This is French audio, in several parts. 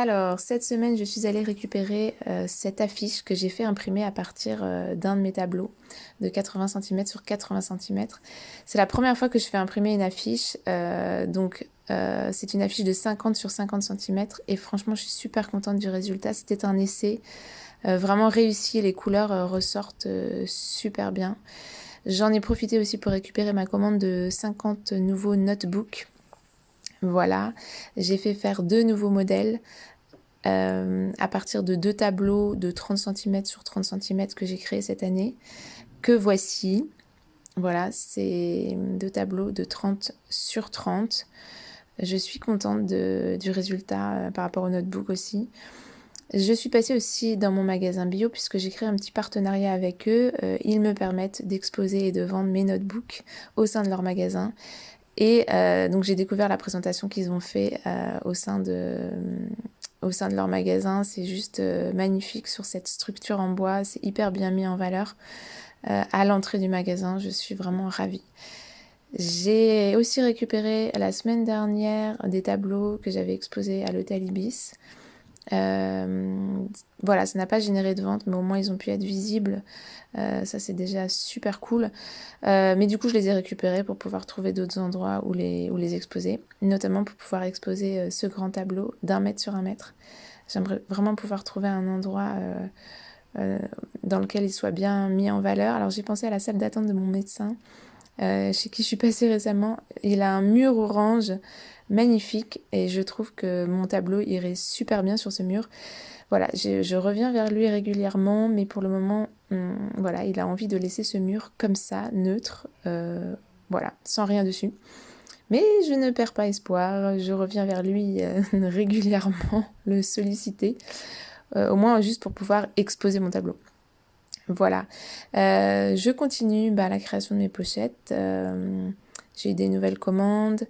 Alors, cette semaine, je suis allée récupérer cette affiche que j'ai fait imprimer à partir d'un de mes tableaux de 80 cm sur 80 cm. C'est la première fois que je fais imprimer une affiche, c'est une affiche de 50 sur 50 cm et franchement, je suis super contente du résultat. C'était un essai vraiment réussi, les couleurs ressortent super bien. J'en ai profité aussi pour récupérer ma commande de 50 nouveaux notebooks. Voilà, j'ai fait faire 2 nouveaux modèles à partir de 2 tableaux de 30 cm sur 30 cm que j'ai créés cette année, que voici. Voilà, c'est 2 tableaux de 30 sur 30. Je suis contente du résultat par rapport au notebook aussi. Je suis passée aussi dans mon magasin bio puisque j'ai créé un petit partenariat avec eux. Ils me permettent d'exposer et de vendre mes notebooks au sein de leur magasin. Et donc j'ai découvert la présentation qu'ils ont fait au sein de leur magasin. C'est juste magnifique sur cette structure en bois. C'est hyper bien mis en valeur à l'entrée du magasin. Je suis vraiment ravie. J'ai aussi récupéré la semaine dernière des tableaux que j'avais exposés à l'hôtel Ibis. Voilà, ça n'a pas généré de vente, mais au moins ils ont pu être visibles. Ça c'est déjà super cool. Mais du coup je les ai récupérés pour pouvoir trouver d'autres endroits où les exposer, notamment pour pouvoir exposer ce grand tableau d'1 mètre sur 1 mètre. J'aimerais vraiment pouvoir trouver un endroit dans lequel il soit bien mis en valeur. Alors j'ai pensé à la salle d'attente de mon médecin, chez qui je suis passée récemment. Il a un mur orange magnifique et je trouve que mon tableau irait super bien sur ce mur. Voilà, je reviens vers lui régulièrement, mais pour le moment, voilà, il a envie de laisser ce mur comme ça, neutre, voilà, sans rien dessus. Mais je ne perds pas espoir, je reviens vers lui régulièrement, le solliciter, au moins juste pour pouvoir exposer mon tableau. Voilà, je continue la création de mes pochettes. J'ai eu des nouvelles commandes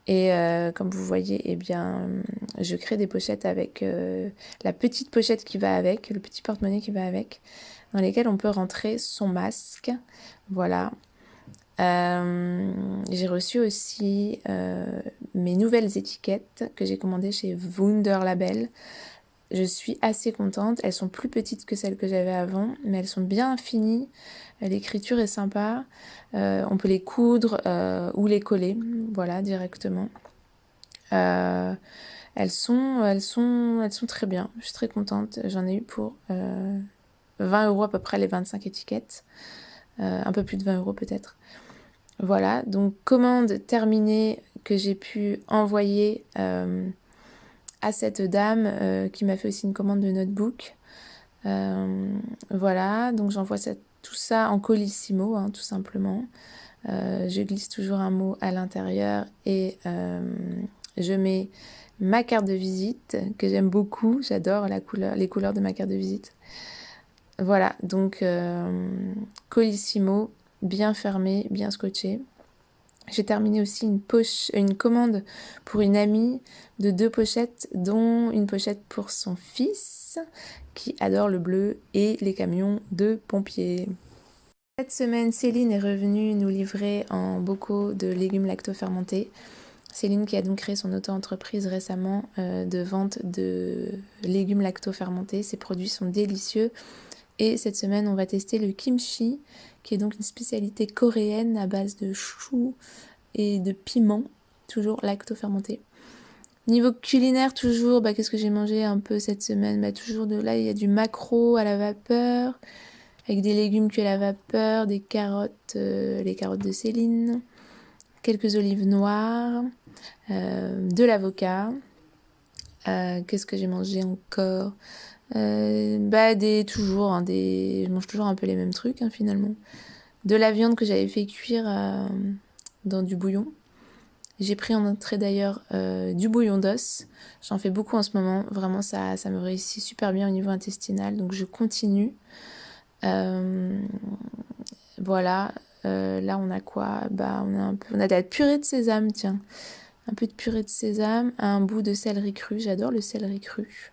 et comme vous voyez, eh bien, je crée des pochettes avec la petite pochette qui va avec, le petit porte-monnaie qui va avec, dans lesquelles on peut rentrer son masque. Voilà. J'ai reçu aussi mes nouvelles étiquettes que j'ai commandées chez Wunderlabel. Je suis assez contente. Elles sont plus petites que celles que j'avais avant, mais elles sont bien finies. L'écriture est sympa. On peut les coudre ou les coller, voilà, directement. Elles sont très bien. Je suis très contente. J'en ai eu pour 20 € à peu près les 25 étiquettes. Un peu plus de 20 € peut-être. Voilà, donc commande terminée que j'ai pu envoyer à cette dame qui m'a fait aussi une commande de notebook. Voilà, donc j'envoie tout ça en colissimo, hein, tout simplement. Je glisse toujours un mot à l'intérieur et je mets ma carte de visite que j'aime beaucoup. J'adore les couleurs de ma carte de visite. Voilà, donc colissimo, bien fermé, bien scotché. J'ai terminé aussi une commande pour une amie de 2 pochettes, dont une pochette pour son fils qui adore le bleu et les camions de pompiers. Cette semaine, Céline est revenue nous livrer en bocaux de légumes lacto-fermentés. Céline qui a donc créé son auto-entreprise récemment de vente de légumes lacto-fermentés. Ces produits sont délicieux. Et cette semaine, on va tester le kimchi, qui est donc une spécialité coréenne à base de chou et de piment, toujours lacto-fermenté. Niveau culinaire, toujours, qu'est-ce que j'ai mangé un peu cette semaine? Toujours là, il y a du maquereau à la vapeur, avec des légumes cuits à la vapeur, des carottes, les carottes de Céline, quelques olives noires, de l'avocat. Qu'est-ce que j'ai mangé encore? Je mange toujours un peu les mêmes trucs, hein, finalement. De la viande que j'avais fait cuire dans du bouillon. J'ai pris en entrée d'ailleurs du bouillon d'os. J'en fais beaucoup en ce moment. Vraiment, ça me réussit super bien au niveau intestinal. Donc, je continue. Voilà. Là, on a quoi? On a de la purée de sésame, tiens. Un peu de purée de sésame, un bout de céleri cru. J'adore le céleri cru.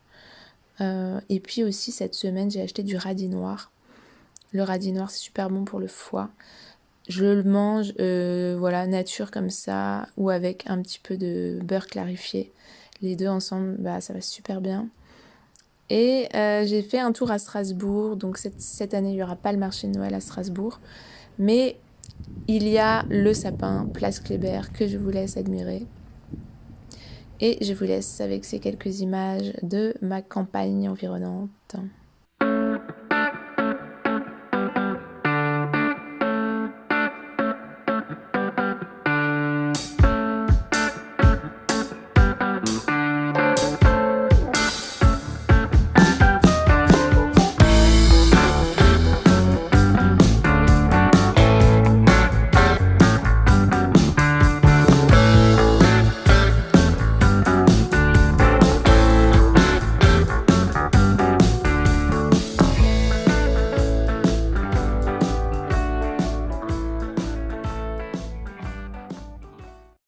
Et puis aussi, cette semaine, j'ai acheté du radis noir. Le radis noir, c'est super bon pour le foie. Je le mange, nature comme ça, ou avec un petit peu de beurre clarifié. Les deux ensemble, bah, ça va super bien. Et j'ai fait un tour à Strasbourg. Donc cette année, il n'y aura pas le marché de Noël à Strasbourg. Mais il y a le sapin, place Kléber, que je vous laisse admirer. Et je vous laisse avec ces quelques images de ma campagne environnante.